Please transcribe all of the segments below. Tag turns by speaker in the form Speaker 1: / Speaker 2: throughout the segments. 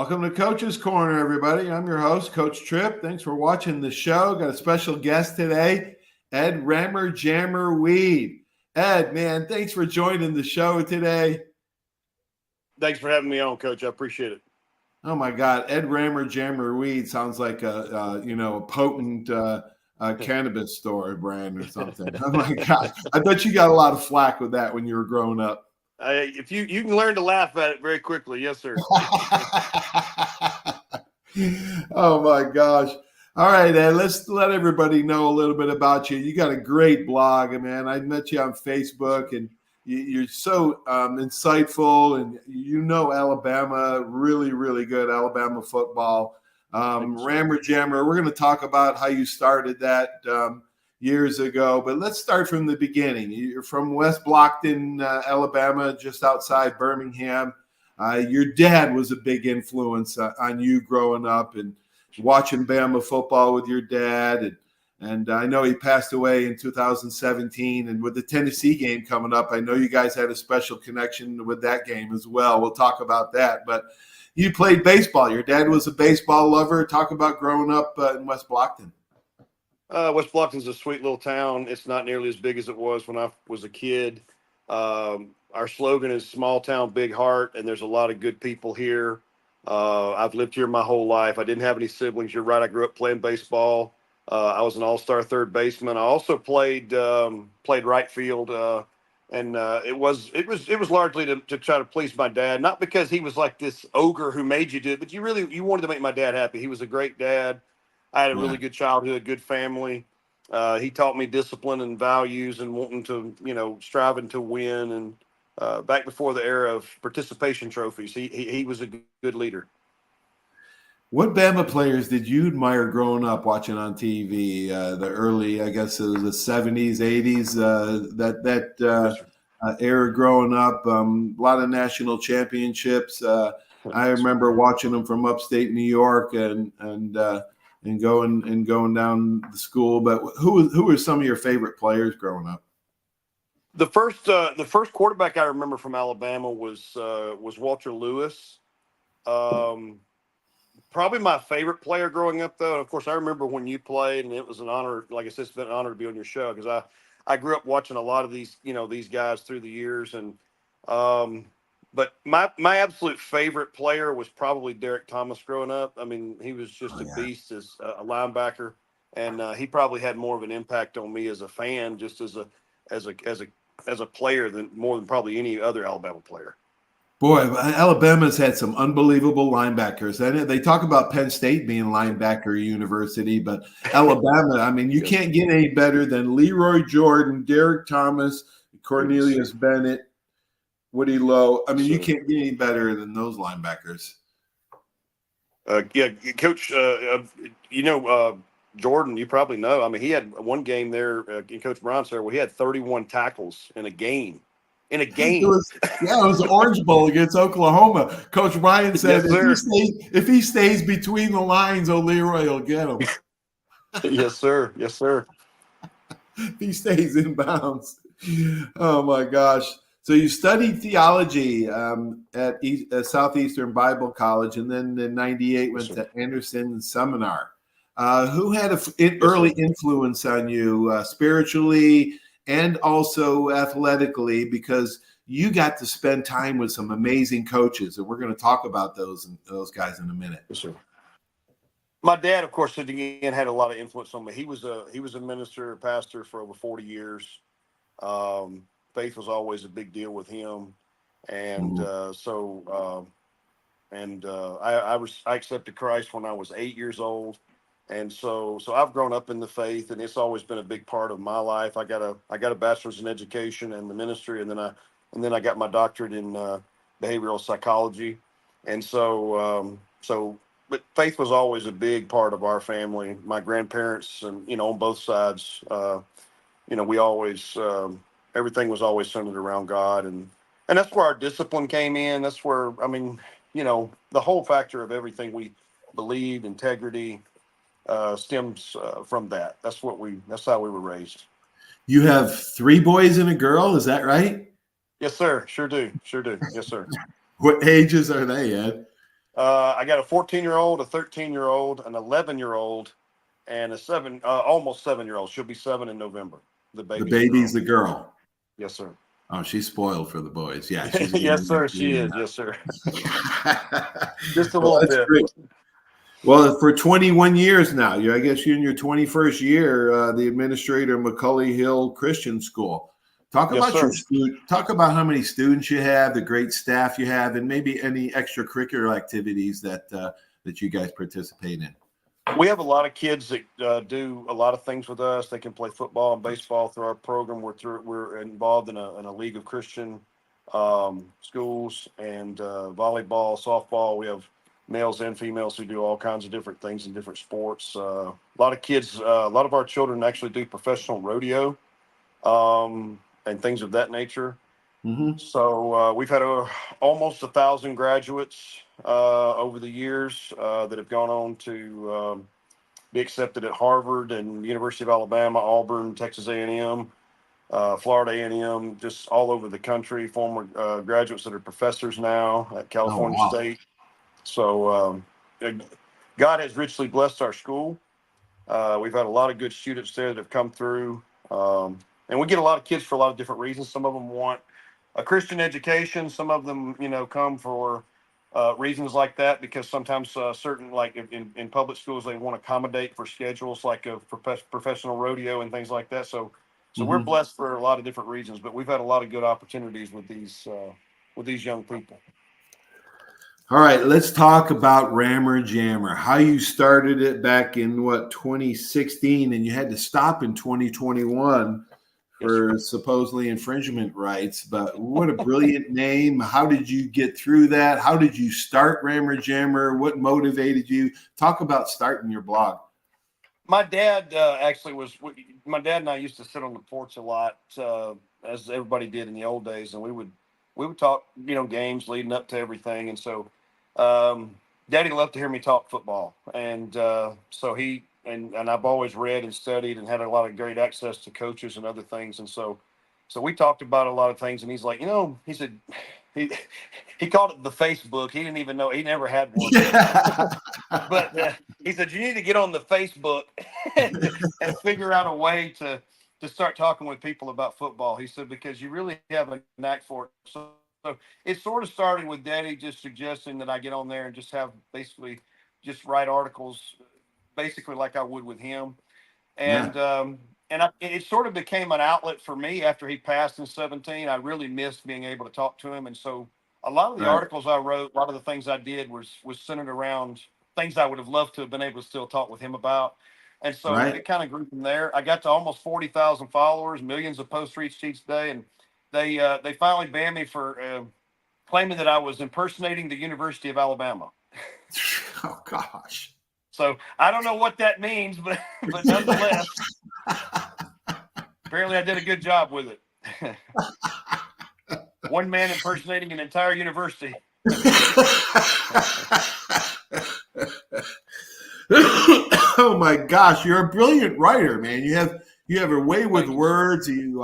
Speaker 1: Welcome to Coach's Corner, everybody. I'm your host, Coach Tripp. Thanks for watching the show. Got a special guest today, Ed Rammer Jammer Weed. Ed, man, thanks for joining the show today.
Speaker 2: Thanks for having me on, Coach. I appreciate it.
Speaker 1: Oh my God, Ed Rammer Jammer Weed sounds like a potent cannabis store brand or something. Oh my God, I bet you got a lot of flack with that when you were growing up.
Speaker 2: If you can learn to laugh at it very quickly, yes, sir.
Speaker 1: Oh my gosh. All right, Ed, let's let everybody know a little bit about you. You got a great blog, man. I met you on Facebook, and you're so insightful, and you know Alabama, really, really good Alabama football. Rammer Jammer, we're going to talk about how you started that years ago, but let's start from the beginning. You're from West Blockton, Alabama, just outside Birmingham. Your dad was a big influence on you growing up and watching Bama football with your dad. And I know he passed away in 2017. And with the Tennessee game coming up, I know you guys had a special connection with that game as well. We'll talk about that. But you played baseball. Your dad was a baseball lover. Talk about growing up in West Blockton.
Speaker 2: West Blockton's a sweet little town. It's not nearly as big as it was when I was a kid. Our slogan is small town, big heart, and there's a lot of good people here. I've lived here my whole life. I didn't have any siblings. You're right. I grew up playing baseball. I was an all-star third baseman. I also played right field, and it was largely to try to please my dad. Not because he was like this ogre who made you do it, but you wanted to make my dad happy. He was a great dad. I had a really good childhood, a good family. He taught me discipline and values and wanting to, striving to win. And back before the era of participation trophies, he was a good leader.
Speaker 1: What Bama players did you admire growing up watching on TV? The early, I guess, it was the 70s, 80s, that era growing up. A lot of national championships. I remember watching them from upstate New York and going down the school. But who were some of your favorite players growing up?
Speaker 2: The first quarterback I remember from Alabama was Walter Lewis. Probably my favorite player growing up, though. And of course, I remember when you played, and it was an honor. Like I said, it's been an honor to be on your show because I grew up watching a lot of these guys through the years. And but my absolute favorite player was probably Derek Thomas growing up. I mean, he was just a beast as a linebacker, and he probably had more of an impact on me as a fan, just as a player more than probably any other Alabama player.
Speaker 1: Boy, Alabama's had some unbelievable linebackers. And they talk about Penn State being linebacker university, but Alabama, I mean, you can't get any better than Leroy Jordan, Derek Thomas, Cornelius Bennett, Woody Lowe. I mean, you can't get any better than those linebackers.
Speaker 2: Coach, Jordan, you probably know. I mean, he had one game there in Coach Brown's there where he had 31 tackles in a game. It
Speaker 1: was the Orange Bowl against Oklahoma. Coach Ryan said if he stays between the lines, Leroy will get him.
Speaker 2: Yes, sir. Yes, sir.
Speaker 1: If he stays in bounds. Oh, my gosh. So you studied theology at Southeastern Bible College, and then in 98 went to Anderson Seminar. Who had an early influence on you spiritually and also athletically, because you got to spend time with some amazing coaches, and we're going to talk about those guys in a minute.
Speaker 2: Yes, sir. My dad, of course, again, had a lot of influence on me. He was a minister, a pastor for over 40 years. Faith was always a big deal with him, and I accepted Christ when I was 8 years old. And so I've grown up in the faith, and it's always been a big part of my life. I got a bachelor's in education and the ministry, and then I got my doctorate in behavioral psychology. And but faith was always a big part of our family. My grandparents, and on both sides, we always everything was always centered around God, and that's where our discipline came in. That's where the whole factor of everything we believed, integrity. Stems from that. That's how we were raised.
Speaker 1: You have 3 boys and a girl, is that right?
Speaker 2: Yes, sir. Sure do. Yes, sir.
Speaker 1: What ages are they, Ed?
Speaker 2: I got a 14-year-old, a 13-year-old, an 11-year-old, and a almost 7-year-old. She'll be 7 in November. The
Speaker 1: The
Speaker 2: baby's a
Speaker 1: baby's
Speaker 2: girl.
Speaker 1: the girl.
Speaker 2: Yes, sir.
Speaker 1: Oh, she's spoiled for the boys. Yeah, she's
Speaker 2: Yes,
Speaker 1: going
Speaker 2: sir. She is. Yes, sir. Just a
Speaker 1: well,
Speaker 2: little
Speaker 1: that's
Speaker 2: bit.
Speaker 1: great. Well, for 21 years now, I guess you're in your 21st year, the administrator of McCully Hill Christian School. Talk
Speaker 2: Yes,
Speaker 1: about
Speaker 2: sir.
Speaker 1: talk about how many students you have, the great staff you have, and maybe any extracurricular activities that you guys participate in.
Speaker 2: We have a lot of kids that do a lot of things with us. They can play football and baseball through our program. We're involved in a league of Christian schools, and volleyball, softball. We have males and females who do all kinds of different things in different sports. A lot of kids, a lot of our children actually do professional rodeo and things of that nature.
Speaker 1: Mm-hmm.
Speaker 2: So we've had almost 1,000 graduates over the years that have gone on to be accepted at Harvard and University of Alabama, Auburn, Texas A&M, Florida A&M, just all over the country. Former graduates that are professors now at
Speaker 1: Oh,
Speaker 2: California
Speaker 1: wow.
Speaker 2: State. So God has richly blessed our school. We've had a lot of good students there that have come through. And we get a lot of kids for a lot of different reasons. Some of them want a Christian education. Some of them, come for reasons like that, because sometimes certain, like in public schools, they want to accommodate for schedules like a professional rodeo and things like that. So we're
Speaker 1: Mm-hmm.
Speaker 2: blessed for a lot of different reasons, but we've had a lot of good opportunities with these young people.
Speaker 1: All right, let's talk about Rammer Jammer. How you started it back in 2016, and you had to stop in 2021 for supposedly infringement rights. But what a brilliant name! How did you get through that? How did you start Rammer Jammer? What motivated you? Talk about starting your blog.
Speaker 2: My dad my dad and I used to sit on the porch a lot, as everybody did in the old days, and we would talk, games leading up to everything. And so, Daddy loved to hear me talk football, and so and I've always read and studied and had a lot of great access to coaches and other things. And so we talked about a lot of things, and he's like, he said he he called it the Facebook. He didn't even know, he never had one. But he said, you need to get on the Facebook and figure out a way to start talking with people about football. He said, because you really have a knack for it. So it sort of started with Daddy just suggesting that I get on there and just have basically just write articles, basically like I would with him.
Speaker 1: Yeah.
Speaker 2: And it sort of became an outlet for me after he passed in 17. I really missed being able to talk to him. And so a lot of the
Speaker 1: Right.
Speaker 2: articles I wrote, a lot of the things I did was centered around things I would have loved to have been able to still talk with him about. And so
Speaker 1: Right.
Speaker 2: it kind of grew from there. I got to almost 40,000 followers, millions of posts reached each day. And they finally banned me for claiming that I was impersonating the University of Alabama.
Speaker 1: Oh gosh.
Speaker 2: So I don't know what that means, but nonetheless, apparently I did a good job with it. One man impersonating an entire university.
Speaker 1: Oh my gosh, you're a brilliant writer, man. You have a way with words. You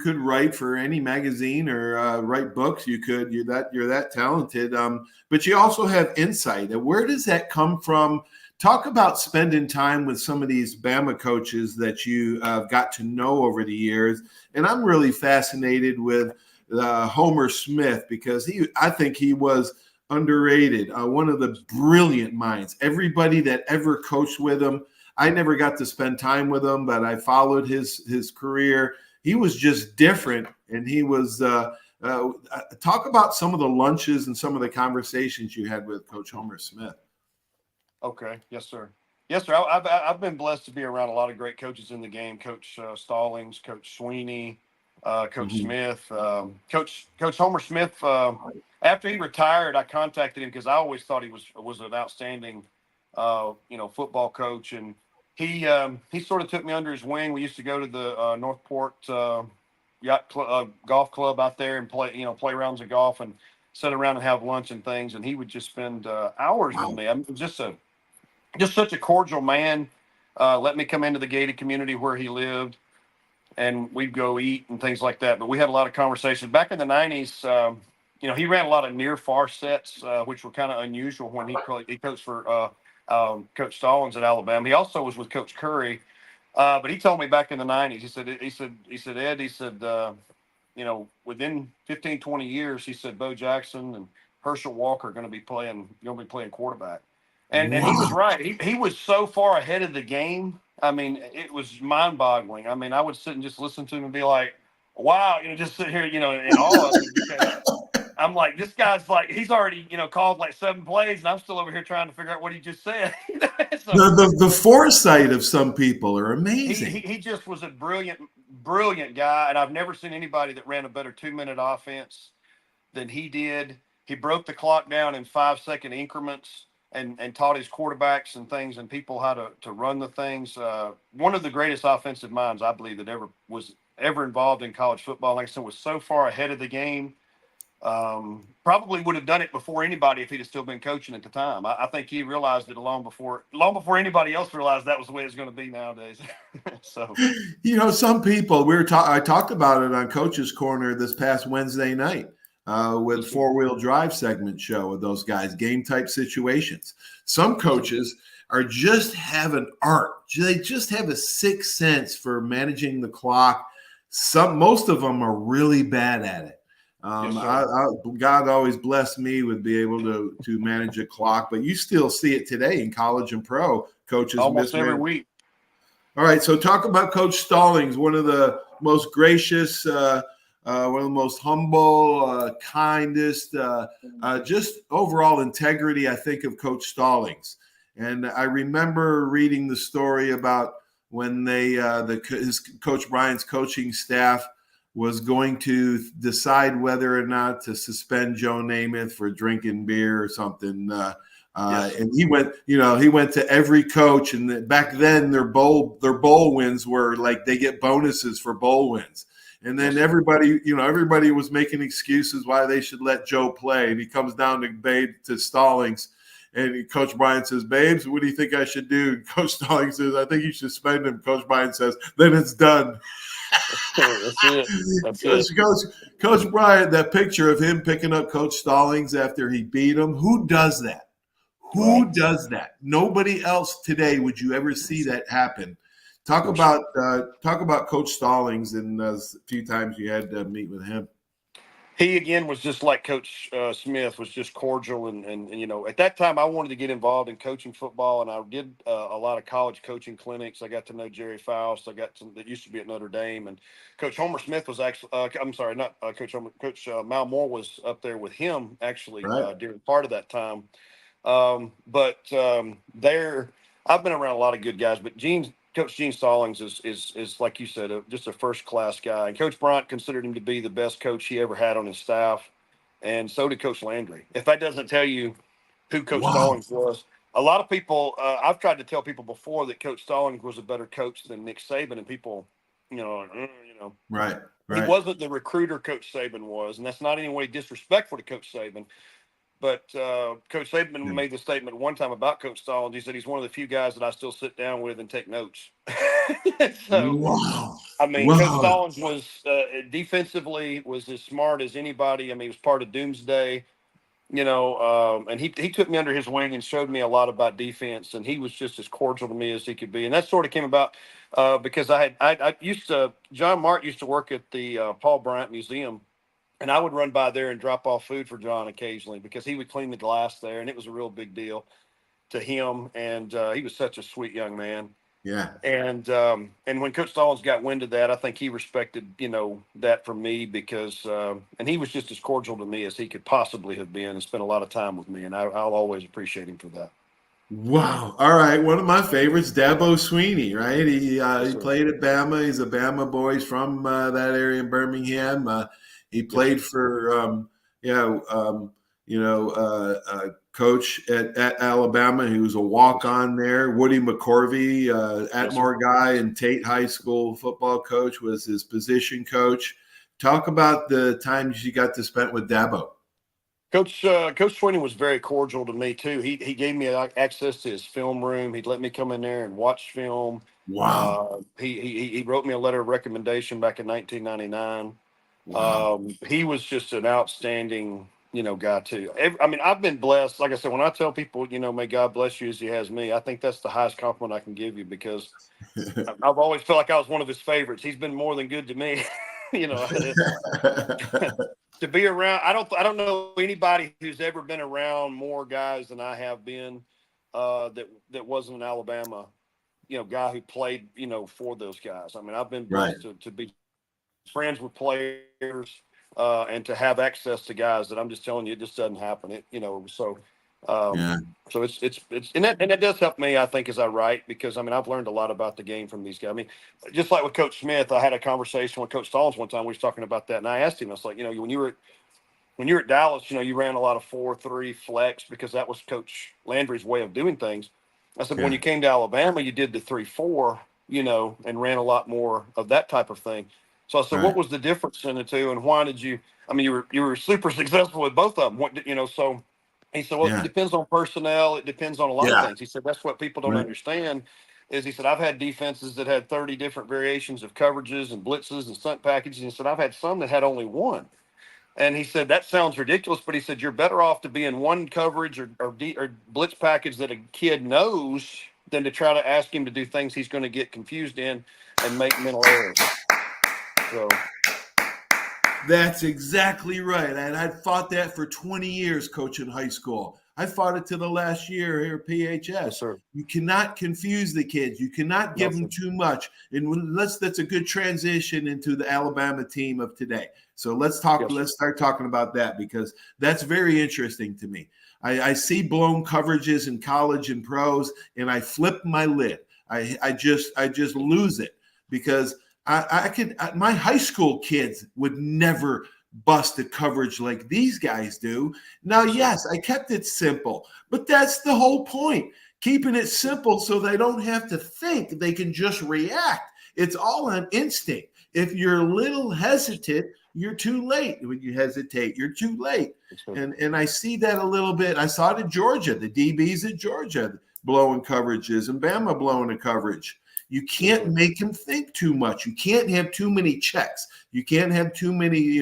Speaker 1: could write for any magazine or write books. You're that talented. But you also have insight. And where does that come from? Talk about spending time with some of these Bama coaches that you got to know over the years. And I'm really fascinated with Homer Smith, because I think he was underrated. One of the brilliant minds. Everybody that ever coached with him, I never got to spend time with him, but I followed his career. He was just different, and he was. Talk about some of the lunches and some of the conversations you had with Coach Homer Smith.
Speaker 2: Okay, yes, sir. Yes, sir. I've been blessed to be around a lot of great coaches in the game. Coach Stallings, Coach Swinney, Coach Smith, Coach Homer Smith. After he retired, I contacted him because I always thought he was an outstanding, football coach, and he sort of took me under his wing. We used to go to the Northport golf club out there and play rounds of golf and sit around and have lunch and things. And he would just spend hours with me. I mean, just such a cordial man. Let me come into the gated community where he lived, and we'd go eat and things like that. But we had a lot of conversations back in the 90s. he ran a lot of near far sets, which were kind of unusual when he coached for Coach Stallings at Alabama. He also was with Coach Curry, but he told me back in the '90s. He said Ed, he said within 15, 20 years, he said Bo Jackson and Herschel Walker are going to be playing quarterback. And he was
Speaker 1: Wow.
Speaker 2: right. He was so far ahead of the game. I mean, it was mind boggling. I mean, I would sit and just listen to him and be like, wow, just sit here, in awe of him, because I'm like, this guy's like, he's already, called like 7 plays, and I'm still over here trying to figure out what he just said. So
Speaker 1: The foresight of some people are amazing.
Speaker 2: he just was a brilliant guy, and I've never seen anybody that ran a better 2-minute offense than he did. He broke the clock down in 5-second increments and taught his quarterbacks and things and people how to run the things. One of the greatest offensive minds, I believe, that ever involved in college football. Like I said, was so far ahead of the game. Probably would have done it before anybody if he'd have still been coaching at the time. I think he realized it long before anybody else realized that was the way it's going to be nowadays. So,
Speaker 1: Some people I talked about it on Coach's Corner this past Wednesday night with 4-wheel drive segment show with those guys, game type situations. Some coaches just have an art. They just have a sixth sense for managing the clock. Most of them are really bad at it. God always blessed me with being able to manage a clock, but you still see it today in college and pro coaches.
Speaker 2: Almost every week.
Speaker 1: All right, so talk about Coach Stallings, one of the most gracious, one of the most humble, kindest, just overall integrity, I think, of Coach Stallings. And I remember reading the story about when his Coach Bryant's coaching staff was going to decide whether or not to suspend Joe Namath for drinking beer or something.
Speaker 2: Yes.
Speaker 1: And he went to every coach, and back then their bowl wins were like they get bonuses for bowl wins. And then everybody was making excuses why they should let Joe play. And he comes down to Stallings, and Coach Bryant says, "Babes, what do you think I should do?" And Coach Stallings says, "I think you should suspend him." Coach Bryant says, "Then it's done."
Speaker 2: That's it.
Speaker 1: Coach Bryant, that picture of him picking up Coach Stallings after he beat him, who does that? Who does that? Nobody else today would you ever see that happen. Talk about Coach Stallings and a few times you had to meet with him.
Speaker 2: He again was just like Coach Smith, was just cordial, and at that time I wanted to get involved in coaching football, and I did a lot of college coaching clinics. I got to know Jerry Faust. I got some that used to be at Notre Dame, and Coach Homer Smith was actually I'm sorry, not Coach Homer. Coach Mal Moore was up there with him actually during part of that time. There, I've been around a lot of good guys, but Coach Gene Stallings is like you said, just a first class guy. And Coach Bryant considered him to be the best coach he ever had on his staff, and so did Coach Landry. If that doesn't tell you who Coach Stallings was, a lot of people. I've tried to tell people before that Coach Stallings was a better coach than Nick Saban, and people,
Speaker 1: right.
Speaker 2: He wasn't the recruiter Coach Saban was, and that's not in any way disrespectful to Coach Saban. But Coach Saban made the statement one time about Coach Stallings. He said he's one of the few guys that I still sit down with and take notes. I mean, Coach Stallings was defensively was as smart as anybody. I mean, he was part of Doomsday, and he took me under his wing and showed me a lot about defense. And he was just as cordial to me as he could be. And that sort of came about because John Mart used to work at the Paul Bryant Museum. And I would run by there and drop off food for John occasionally because he would clean the glass there, and it was a real big deal to him. And he was such a sweet young man.
Speaker 1: Yeah.
Speaker 2: And when Coach Stallings got wind of that, I think he respected, that from me because and he was just as cordial to me as he could possibly have been and spent a lot of time with me. And I'll always appreciate him for that.
Speaker 1: Wow. All right. One of my favorites, Dabo Swinney, right? He played at Bama. He's a Bama boy. He's from that area in Birmingham. He played for, coach at Alabama. He was a walk-on there. Woody McCorvey, Atmore guy and Tate High School football coach, was his position coach. Talk about the times you got to spend with Dabo.
Speaker 2: Coach Swinney was very cordial to me too. He gave me access to his film room. He'd let me come in there and watch film.
Speaker 1: Wow.
Speaker 2: He wrote me a letter of recommendation back in 1999.
Speaker 1: Wow.
Speaker 2: He was just an outstanding, guy too. I mean, I've been blessed. Like I said, when I tell people, may God bless you as He has me, I think that's the highest compliment I can give you because I've always felt like I was one of his favorites. He's been more than good to me. It's to be around. I don't know anybody who's ever been around more guys than I have been. That wasn't an Alabama, guy who played, for those guys. I mean, I've been
Speaker 1: Right.
Speaker 2: blessed to be friends with players, and to have access to guys that I'm just telling you, it just doesn't happen. Um,
Speaker 1: Yeah.
Speaker 2: so and that does help me, I think, as I write, because I mean, I've learned a lot about the game from these guys. I mean, just like with Coach Smith, I had a conversation with Coach Stallings one time. We was talking about that, and I asked him, I was like, when you were at Dallas, you ran a lot of 4-3 flex because that was Coach Landry's way of doing things. I said, but when
Speaker 1: Yeah.
Speaker 2: you came to Alabama, you did the 3-4, and ran a lot more of that type of thing. So I said,
Speaker 1: Right.
Speaker 2: what was the difference in the two, and why did you? I mean, you were super successful with both of them. So he said, well, it
Speaker 1: Yeah.
Speaker 2: depends on personnel. It depends on a lot of
Speaker 1: Yeah.
Speaker 2: things. He said that's what people don't
Speaker 1: Right.
Speaker 2: understand. Is he said I've had defenses that had 30 different variations of coverages and blitzes and stunt packages. And he said I've had some that had only one. And he said, that sounds ridiculous, but he said, you're better off to be in one coverage or blitz package that a kid knows than to try to ask him to do things he's going to get confused in and make mental errors. So,
Speaker 1: That's exactly right. And I'd fought that for 20 years coaching high school. I fought it to the last year here at
Speaker 2: yes,
Speaker 1: PHS.
Speaker 2: sir.
Speaker 1: You cannot confuse the kids. You cannot
Speaker 2: No,
Speaker 1: give
Speaker 2: sir.
Speaker 1: them too much. And that's a good transition into the Alabama team of today. So let's
Speaker 2: Yes, sir.
Speaker 1: start talking about that because that's very interesting to me. I see blown coverages in college and pros, and I flip my lid. I just lose it because my high school kids would never bust a coverage like these guys do. Now,
Speaker 2: Yes, sir.
Speaker 1: yes, I kept it simple, but that's the whole point. Keeping it simple so they don't have to think, they can just react. It's all on instinct. If you're a little hesitant, you're too late. When you hesitate, you're too late.
Speaker 2: Yes, sir.
Speaker 1: And I see that a little bit. I saw it at Georgia, the DBs at Georgia blowing coverages and Bama blowing a coverage. You
Speaker 2: Yes,
Speaker 1: can't
Speaker 2: sir.
Speaker 1: make him think too much. You can't have too many checks. You can't have too many,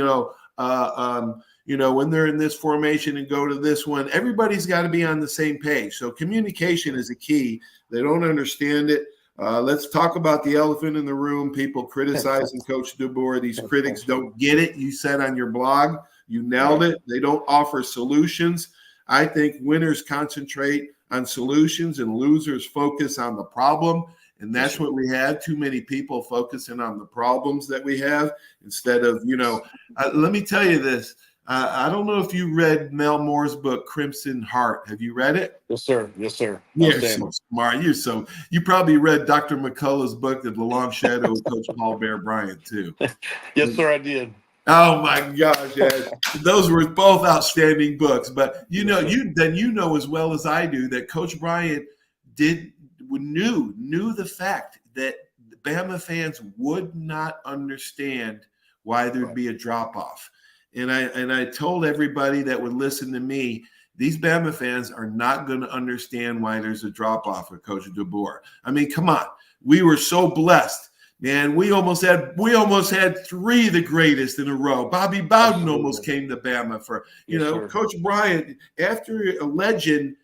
Speaker 1: when they're in this formation and go to this one. Everybody's got to be on the same page. So communication is a key. They don't understand it. Let's talk about the elephant in the room. People criticizing Coach DeBoer. These critics don't get it. You said on your blog, you nailed it. They don't offer solutions. I think winners concentrate on solutions and losers focus on the problem. And that's what we have. Too many people focusing on the problems that we have instead of, let me tell you this. I don't know if you read Mel Moore's book, Crimson Heart. Have you read it?
Speaker 2: Yes, sir. Yes, sir.
Speaker 1: You're so
Speaker 2: Outstanding.
Speaker 1: smart. You probably read Dr. McCullough's book, The Long Shadow of Coach Paul Bear Bryant, too.
Speaker 2: Yes, sir. I did.
Speaker 1: Oh my gosh, Ed. Those were both outstanding books. But
Speaker 2: Yes, sir.
Speaker 1: you know as well as I do that Coach Bryant knew the fact that Bama fans would not understand why there'd be a drop off. And I told everybody that would listen to me, these Bama fans are not going to understand why there's a drop off with Coach DeBoer. I mean, come on. We were so blessed. Man, we almost had three of the greatest in a row. Bobby Bowden almost came to Bama for,
Speaker 2: Sir.
Speaker 1: Coach Bryant, after a legend,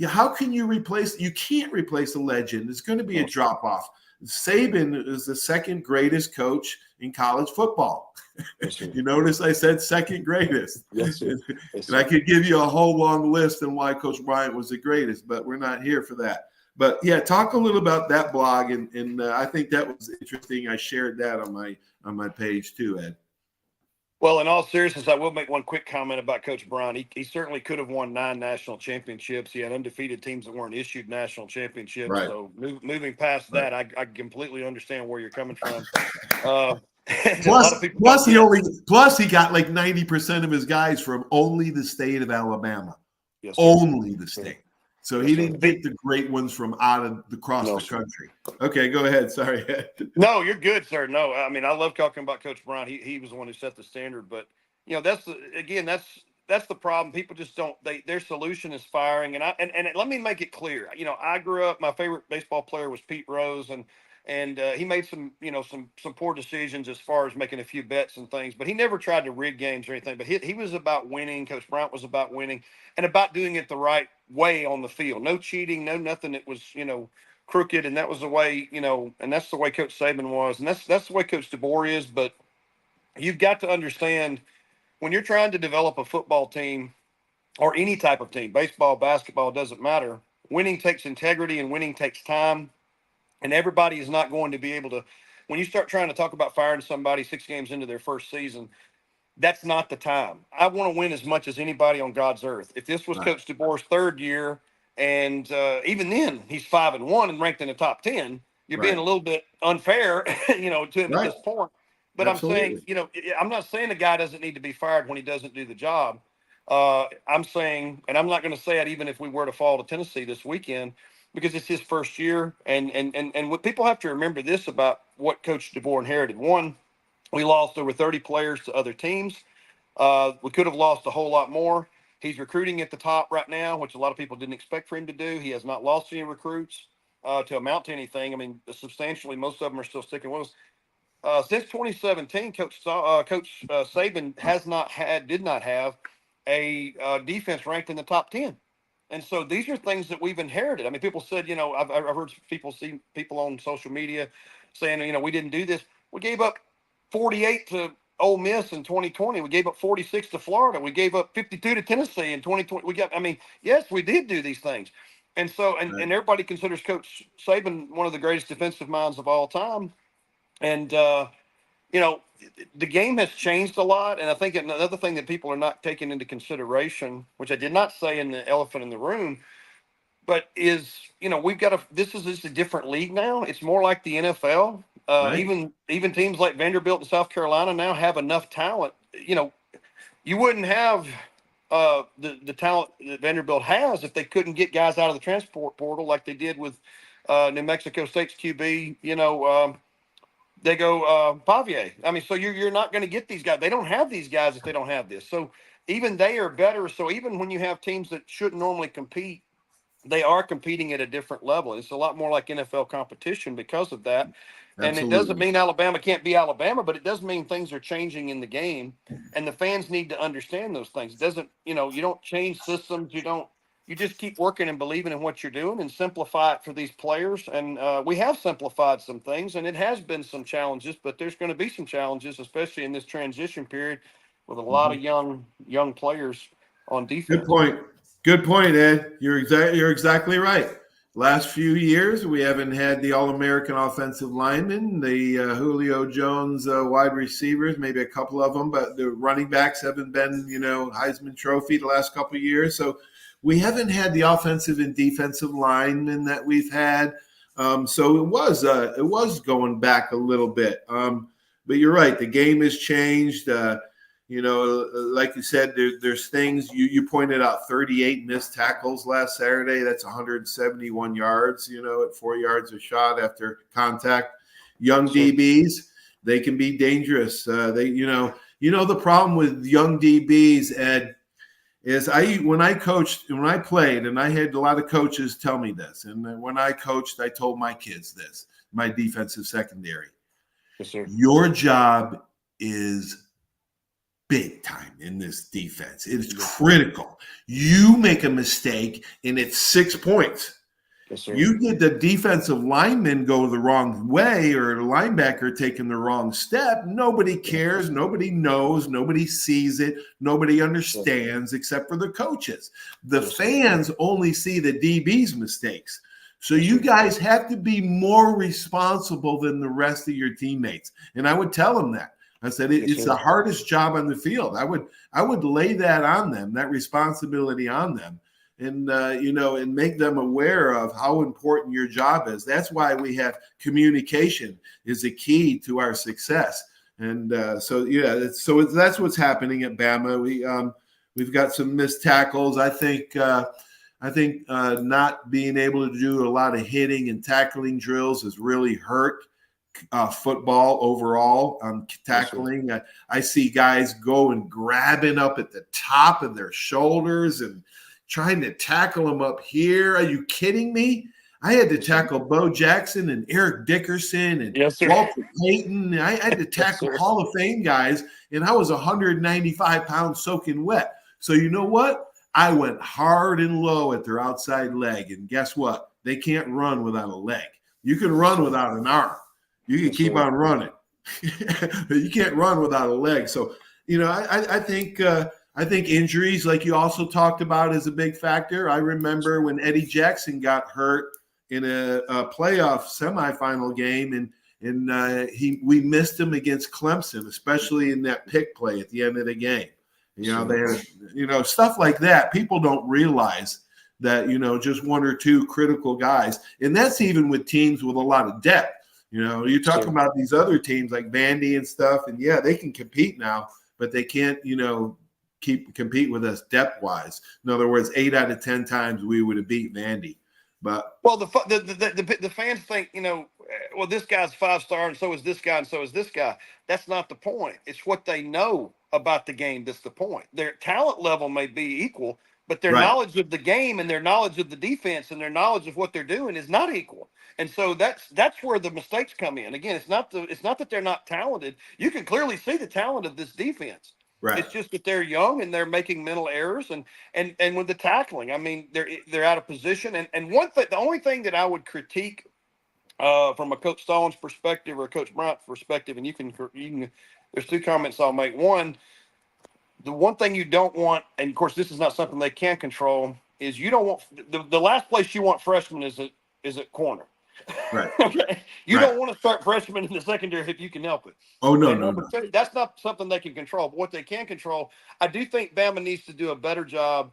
Speaker 1: how can you replace? You can't replace a legend. There's going to be a drop off. Saban is the second greatest coach in college football.
Speaker 2: Yes, sir.
Speaker 1: You notice I said second greatest.
Speaker 2: Yes, sir. Yes,
Speaker 1: And I
Speaker 2: sir.
Speaker 1: could give you a whole long list on why Coach Bryant was the greatest, but we're not here for that. But yeah, talk a little about that blog, and I think that was interesting. I shared that on my page too, Ed.
Speaker 2: Well, in all seriousness, I will make one quick comment about Coach Brown. He certainly could have won 9 national championships. He had undefeated teams that weren't issued national championships.
Speaker 1: Right.
Speaker 2: So moving past
Speaker 1: Right.
Speaker 2: that, I completely understand where you're coming from. A
Speaker 1: Plus,
Speaker 2: lot of people
Speaker 1: he got like 90% of his guys from only the state of Alabama.
Speaker 2: Yes, sir.
Speaker 1: Only the state. So
Speaker 2: Yes,
Speaker 1: he
Speaker 2: sir.
Speaker 1: didn't get the great ones from out of across
Speaker 2: No,
Speaker 1: the
Speaker 2: sir.
Speaker 1: country. Okay, go ahead. Sorry, Ed.
Speaker 2: No, you're good, sir. No, I mean, I love talking about Coach Brown. He was the one who set the standard. But that's the problem. People just don't. Their solution is firing. And let me make it clear. I grew up. My favorite baseball player was Pete Rose, and And he made some, some poor decisions as far as making a few bets and things, but he never tried to rig games or anything. But he was about winning. Coach Bryant was about winning and about doing it the right way on the field. No cheating, no nothing that was, crooked. And that was the way, and that's the way Coach Saban was. And that's the way Coach DeBoer is. But you've got to understand when you're trying to develop a football team or any type of team, baseball, basketball, doesn't matter. Winning takes integrity and winning takes time. And everybody is not going to be able to, when you start trying to talk about firing somebody 6 games into their first season, that's not the time. I want to win as much as anybody on God's earth. If this was
Speaker 1: Right.
Speaker 2: Coach DeBoer's 3rd year, and even then he's 5-1 and ranked in the top 10, you're being a little bit unfair, to him at this point. But
Speaker 1: Absolutely.
Speaker 2: I'm saying, I'm not saying a guy doesn't need to be fired when he doesn't do the job. I'm saying, and I'm not going to say it even if we were to fall to Tennessee this weekend, because it's his first year. And what people have to remember this about what Coach DeBoer inherited. One, we lost over 30 players to other teams. We could have lost a whole lot more. He's recruiting at the top right now, which a lot of people didn't expect for him to do. He has not lost any recruits to amount to anything. I mean, substantially, most of them are still sticking with us. Since 2017, Coach Saban did not have a defense ranked in the top 10. And so these are things that we've inherited. I mean, people said, I've heard people on social media saying, we didn't do this. We gave up 48 to Ole Miss in 2020. We gave up 46 to Florida. We gave up 52 to Tennessee in 2020. Yes, we did do these things. And so, and everybody considers Coach Saban one of the greatest defensive minds of all time. And, the game has changed a lot. And I think another thing that people are not taking into consideration, which I did not say in the elephant in the room, but is, this is a different league now. It's more like the NFL. Even teams like Vanderbilt and South Carolina now have enough talent. You wouldn't have the talent that Vanderbilt has if they couldn't get guys out of the transport portal like they did with New Mexico State's QB, they go Pavier. I mean, so you're not going to get these guys. They don't have these guys if they don't have this. So even they are better. So even when you have teams that shouldn't normally compete, they are competing at a different level. It's a lot more like NFL competition because of that. And it doesn't mean Alabama can't be Alabama, but it does mean things are changing in the game, and the fans need to understand those things. It doesn't, you don't change systems. You just keep working and believing in what you're doing and simplify it for these players. And we have simplified some things, and it has been some challenges, but there's going to be some challenges, especially in this transition period with a lot of young players on defense.
Speaker 1: Good point, Ed. You're exactly right. Last few years, we haven't had the All-American offensive linemen, the Julio Jones wide receivers, maybe a couple of them, but the running backs haven't been, Heisman Trophy the last couple of years. So we haven't had the offensive and defensive linemen that we've had. So it was going back a little bit. But you're right. The game has changed. Like you said, there's things you pointed out, 38 missed tackles last Saturday. That's 171 yards, at 4 yards a shot after contact. Young DBs, they can be dangerous. The problem with young DBs, Ed, is when I played, and I had a lot of coaches tell me this, and when I coached, I told my kids this, my defensive secondary.
Speaker 2: Yes, sir.
Speaker 1: Your job is big time in this defense. It is critical. You make a mistake and it's 6 points.
Speaker 2: Yes, sir.
Speaker 1: You get the defensive lineman go the wrong way or the linebacker taking the wrong step. Nobody cares. Nobody knows. Nobody sees it. Nobody understands except for the coaches. The fans only see the DB's mistakes. So you guys have to be more responsible than the rest of your teammates. And I would tell them that. I said it's the hardest job on the field. I would lay that on them, that responsibility on them, and and make them aware of how important your job is. That's why we have communication is a key to our success. And so that's what's happening at Bama. We've got some missed tackles. I think not being able to do a lot of hitting and tackling drills has really hurt football overall. Tackling. I see guys go and grabbing up at the top of their shoulders and trying to tackle them up here. Are you kidding me? I had to tackle Bo Jackson and Eric Dickerson and
Speaker 2: Yes, sir.
Speaker 1: Walter Payton. I had to tackle
Speaker 2: sir.
Speaker 1: Hall of Fame guys, and I was 195 pounds soaking wet. So you know what? I went hard and low at their outside leg, and guess what? They can't run without a leg. You can run without an arm. You can keep on running. You can't run without a leg. So, I think injuries, like you also talked about, is a big factor. I remember when Eddie Jackson got hurt in a playoff semifinal game, and we missed him against Clemson, especially in that pick play at the end of the game. They had, stuff like that. People don't realize that, just one or two critical guys, and that's even with teams with a lot of depth. You're talking about these other teams like Vandy and stuff, and yeah, they can compete now, but they can't, compete with us depth-wise. In other words, 8 out of 10 times we would have beat Vandy. But
Speaker 2: the fans think, well, this guy's 5-star, and so is this guy, and so is this guy. That's not the point. It's what they know about the game that's the point. Their talent level may be equal, but their knowledge of the game and their knowledge of the defense and their knowledge of what they're doing is not equal. And so that's where the mistakes come in. Again, it's not that they're not talented. You can clearly see the talent of this defense. Right. It's just that they're young and they're making mental errors and with the tackling, I mean, they're out of position. And one thing, the only thing that I would critique from a Coach Stallings perspective or a Coach Bryant perspective, and you can there's 2 comments I'll make. One, the one thing you don't want, and of course this is not something they can control, is you don't want the last place you want freshmen is at corner. Right. Okay. You don't want to start freshmen in the secondary if you can help it.
Speaker 1: Oh, no.
Speaker 2: That's not something they can control. But what they can control, I do think Bama needs to do a better job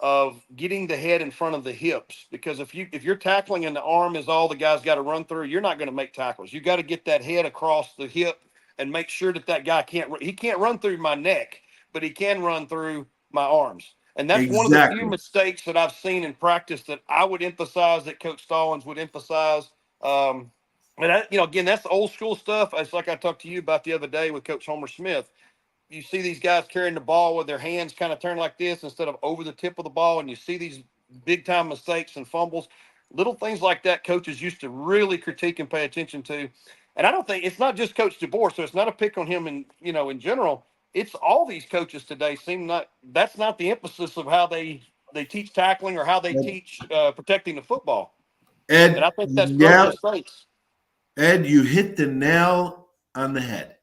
Speaker 2: of getting the head in front of the hips, because if you're tackling and the arm is all the guy's got to run through, you're not going to make tackles. You got to get that head across the hip and make sure that guy can't run through my neck, but he can run through my arms. And that's one of the few mistakes that I've seen in practice that I would emphasize, that Coach Stallings would emphasize. Again, that's old school stuff. It's like I talked to you about the other day with Coach Homer Smith. You see these guys carrying the ball with their hands kind of turned like this instead of over the tip of the ball, and you see these big time mistakes and fumbles. Little things like that coaches used to really critique and pay attention to. And I don't think it's not just Coach DeBoer, so it's not a pick on him in general. It's all these coaches today that's not the emphasis of how they teach tackling or how they teach protecting the football.
Speaker 1: Ed,
Speaker 2: and I think that's mistakes.
Speaker 1: Ed, you hit the nail on the head.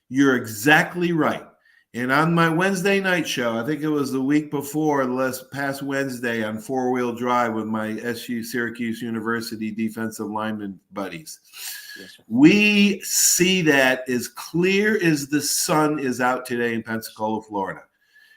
Speaker 1: You're exactly right. And on my Wednesday night show, I think it was the week before past Wednesday on 4-wheel drive with my Syracuse University defensive lineman buddies. Yes, we see that as clear as the sun is out today in Pensacola, Florida.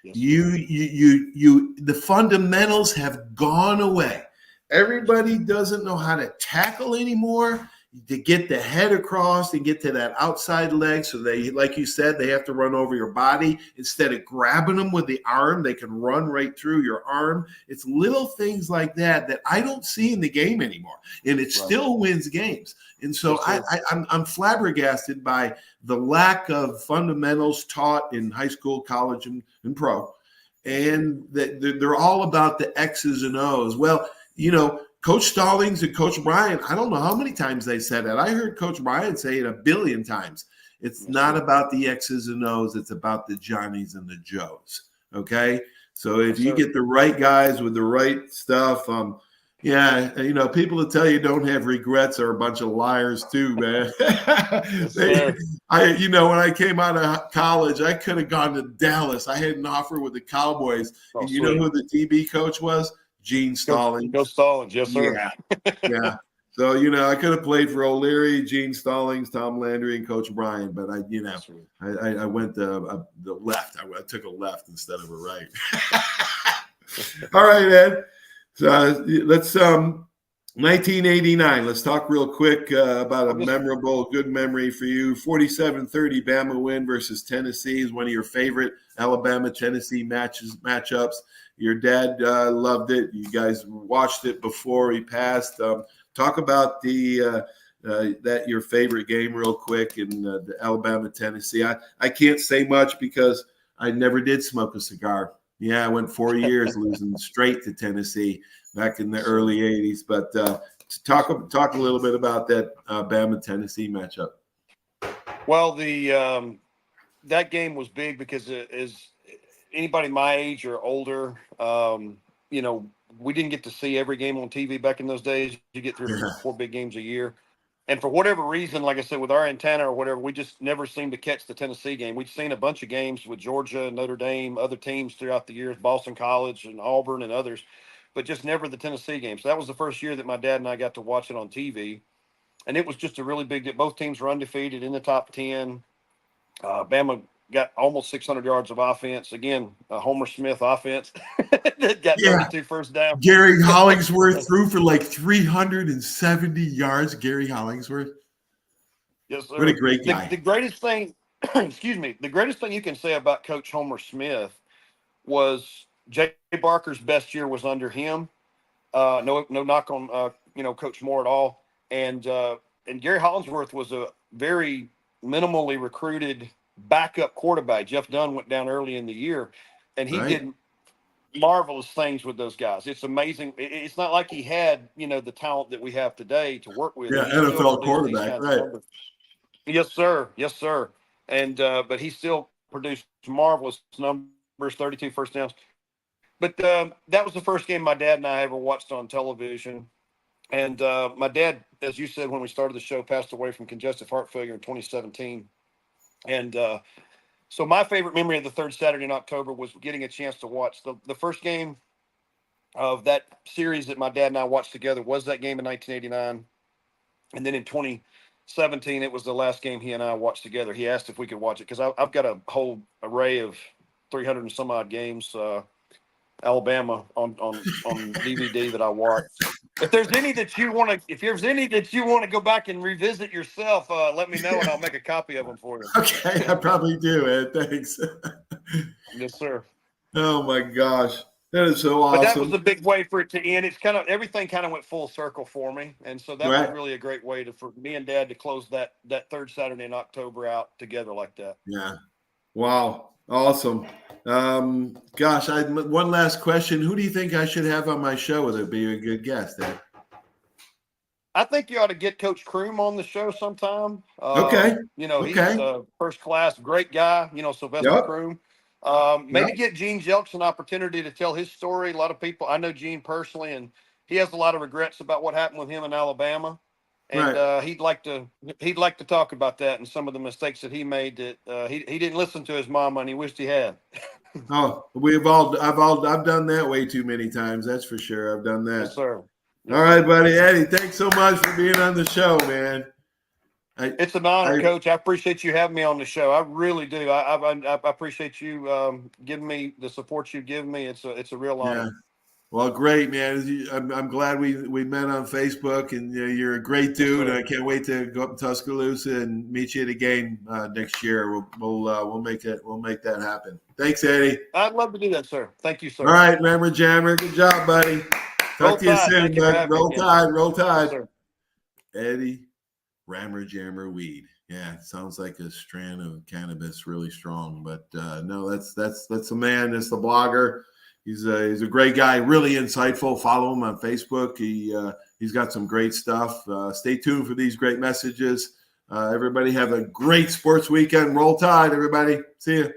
Speaker 1: Yes, the fundamentals have gone away. Everybody doesn't know how to tackle anymore, to get the head across and get to that outside leg. So they, like you said, they have to run over your body. Instead of grabbing them with the arm, they can run right through your arm. It's little things like that I don't see in the game anymore. And it still wins games. And so I'm flabbergasted by the lack of fundamentals taught in high school, college, and pro. And that they're all about the X's and O's. Well, Coach Stallings and Coach Bryant, I don't know how many times they said that. I heard Coach Bryant say it 1 billion times. It's not about the X's and O's. It's about the Johnnies and the Joes. Okay? So if you get the right guys with the right stuff, people that tell you don't have regrets are a bunch of liars too, man. When I came out of college, I could have gone to Dallas. I had an offer with the Cowboys. And you know who the DB coach was? Gene Stallings.
Speaker 2: Go Stallings, yes, sir.
Speaker 1: Yeah. So, I could have played for O'Leary, Gene Stallings, Tom Landry, and Coach Bryant, but I went the left. I took a left instead of a right. All right, Ed. So let's 1989. Let's talk real quick about a memorable, good memory for you. 47-30 Bama win versus Tennessee is one of your favorite Alabama-Tennessee matchups. Your dad loved it. You guys watched it before he passed. Talk about your favorite game real quick in the Alabama-Tennessee. I can't say much because I never did smoke a cigar. Yeah, I went 4 years losing straight to Tennessee back in the early 80s. But talk a little bit about that Bama-Tennessee matchup.
Speaker 2: Well, that game was big because as anybody my age or older, we didn't get to see every game on TV back in those days. You get 3 or 4 big games a year. And for whatever reason, like I said, with our antenna or whatever, we just never seemed to catch the Tennessee game. We'd seen a bunch of games with Georgia, Notre Dame, other teams throughout the years, Boston College and Auburn and others, but just never the Tennessee game. So that was the first year that my dad and I got to watch it on TV. And it was just a really big deal. Both teams were undefeated in the top 10. Bama got almost 600 yards of offense. Again, Homer Smith offense that got 32 first down.
Speaker 1: Gary Hollingsworth threw for like 370 yards. Gary Hollingsworth.
Speaker 2: Yes, sir.
Speaker 1: What a great guy.
Speaker 2: The greatest thing, the greatest thing you can say about Coach Homer Smith was Jay Barker's best year was under him. No knock on Coach Moore at all. And Gary Hollingsworth was a very minimally recruited backup quarterback. Jeff Dunn went down early in the year, and he did marvelous things with those guys. It's amazing. It's not like he had, the talent that we have today to work with.
Speaker 1: Yeah, NFL quarterback, right?
Speaker 2: Yes, sir. Yes, sir. And but he still produced marvelous numbers, 32 first downs. But that was the first game my dad and I ever watched on television. And my dad, as you said when we started the show, passed away from congestive heart failure in 2017. And so my favorite memory of the third Saturday in October was getting a chance to watch the first game of that series that my dad and I watched together was that game in 1989. And then in 2017, it was the last game he and I watched together. He asked if we could watch it because I've got a whole array of 300 and some odd games, Alabama on DVD that I watched. If there's any that you want to go back and revisit yourself, let me know and I'll make a copy of them for you.
Speaker 1: Okay, I probably do, Ed. Thanks.
Speaker 2: Yes, sir.
Speaker 1: Oh my gosh, that is so awesome.
Speaker 2: But that was a big way for it to end. It's everything went full circle for me, and so that was really a great way for me and Dad to close that third Saturday in October out together like that.
Speaker 1: Yeah. Wow. Awesome. Gosh, one last question. Who do you think I should have on my show? Would it be a good guest, Ed?
Speaker 2: I think you ought to get Coach Kroom on the show sometime.
Speaker 1: Okay.
Speaker 2: He's a first class, great guy, Sylvester Kroom. Maybe get Gene Jelks an opportunity to tell his story. A lot of people, I know Gene personally, and he has a lot of regrets about what happened with him in Alabama. And he'd like to talk about that and some of the mistakes that he made that he didn't listen to his mama and he wished he had.
Speaker 1: Oh, I've done that way too many times. That's for sure. I've done that.
Speaker 2: Yes, sir.
Speaker 1: All right, buddy. Eddie, thanks so much for being on the show, man.
Speaker 2: It's an honor, Coach. I appreciate you having me on the show. I really do. I appreciate you giving me the support you give me. It's a real honor.
Speaker 1: Yeah. Well, great, man. I'm glad we met on Facebook, and you're a great dude. I can't wait to go up to Tuscaloosa and meet you at a game next year. We'll make that happen. Thanks, Eddie.
Speaker 2: I'd love to do that, sir. Thank you, sir.
Speaker 1: All right, Rammer Jammer. Good job, buddy. Talk to you soon, bud. Roll Tide. Yes, Eddie Rammer Jammer Weed. Yeah, it sounds like a strand of cannabis, really strong. But no, that's the man. That's the blogger. He's a great guy, really insightful. Follow him on Facebook. He's got some great stuff. Stay tuned for these great messages. Everybody have a great sports weekend. Roll Tide, everybody. See you.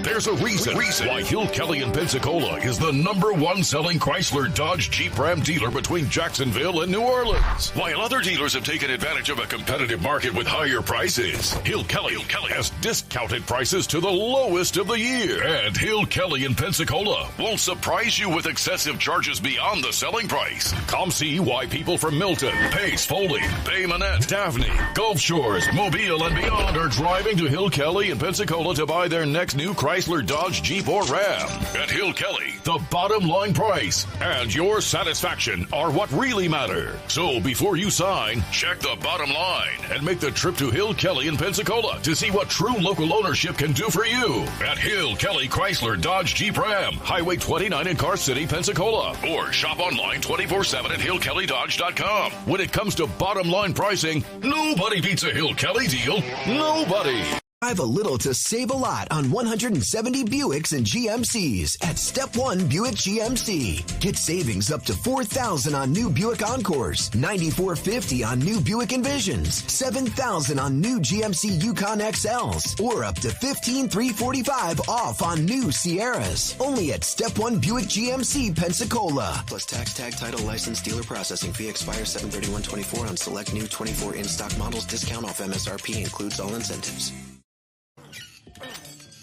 Speaker 3: There's a reason why Hill Kelly in Pensacola is the #1 selling Chrysler, Dodge, Jeep, Ram dealer between Jacksonville and New Orleans. While other dealers have taken advantage of a competitive market with higher prices, Hill Kelly has discounted prices to the lowest of the year. And Hill Kelly in Pensacola won't surprise you with excessive charges beyond the selling price. Come see why people from Milton, Pace, Foley, Bay Minette, Daphne, Gulf Shores, Mobile, and beyond are driving to Hill Kelly in Pensacola to buy their next new Chrysler, Dodge, Jeep, or Ram. At Hill Kelly, the bottom line price and your satisfaction are what really matter. So before you sign, check the bottom line and make the trip to Hill Kelly in Pensacola to see what true local ownership can do for you. At Hill Kelly Chrysler, Dodge, Jeep, Ram, Highway 29 in Car City, Pensacola. Or shop online 24/7 at hillkellydodge.com. When it comes to bottom line pricing, nobody beats a Hill Kelly deal. Nobody.
Speaker 4: Drive a little to save a lot on 170 Buicks and GMCs at Step 1 Buick GMC. Get savings up to $4,000 on new Buick Encores, $9,450 on new Buick Envisions, $7,000 on new GMC Yukon XLs, or up to $15,345 off on new Sierras. Only at Step 1 Buick GMC, Pensacola. Plus tax, tag, title, license, dealer processing fee expires 7/31/24 on select new 24 in-stock models. Discount off MSRP includes all incentives.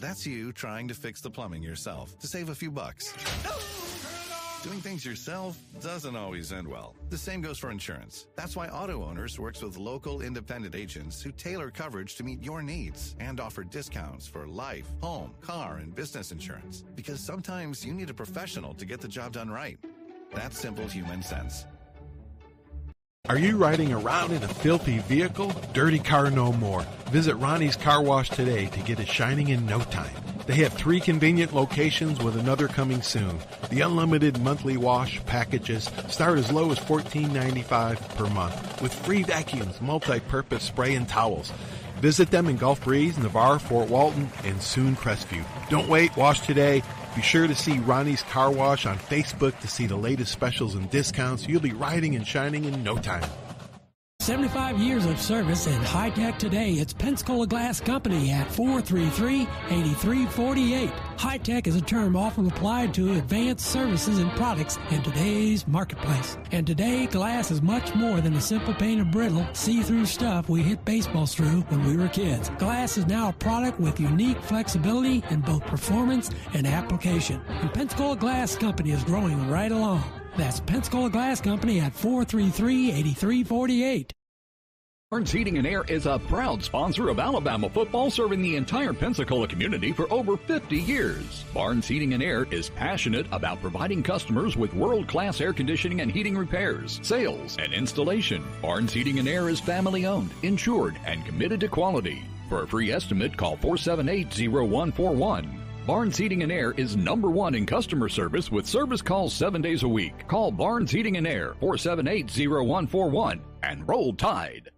Speaker 5: That's you trying to fix the plumbing yourself to save a few bucks. Doing things yourself doesn't always end well. The same goes for insurance. That's why Auto Owners works with local independent agents who tailor coverage to meet your needs and offer discounts for life, home, car, and business insurance. Because sometimes you need a professional to get the job done right. That's simple human sense.
Speaker 6: Are you riding around in a filthy vehicle? Dirty car no more. Visit Ronnie's Car Wash today to get it shining in no time. They have 3 convenient locations with another coming soon. The unlimited monthly wash packages start as low as $14.95 per month with free vacuums, multi-purpose spray, and towels. Visit them in Gulf Breeze, Navarre, Fort Walton, and soon Crestview. Don't wait, wash today. Be sure to see Ronnie's Car Wash on Facebook to see the latest specials and discounts. You'll be riding and shining in no time.
Speaker 7: 75 years of service in high tech today. It's Pensacola Glass Company at 433-8348. High tech is a term often applied to advanced services and products in today's marketplace. And today, glass is much more than a simple pane of brittle, see-through stuff we hit baseballs through when we were kids. Glass is now a product with unique flexibility in both performance and application. And Pensacola Glass Company is growing right along. That's Pensacola Glass Company at 433-8348.
Speaker 8: Barnes Heating and Air is a proud sponsor of Alabama football, serving the entire Pensacola community for over 50 years. Barnes Heating and Air is passionate about providing customers with world-class air conditioning and heating repairs, sales, and installation. Barnes Heating and Air is family-owned, insured, and committed to quality. For a free estimate, call 478-0141. Barnes Heating and Air is #1 in customer service with service calls 7 days a week. Call Barnes Heating and Air 478-0141 and roll Tide.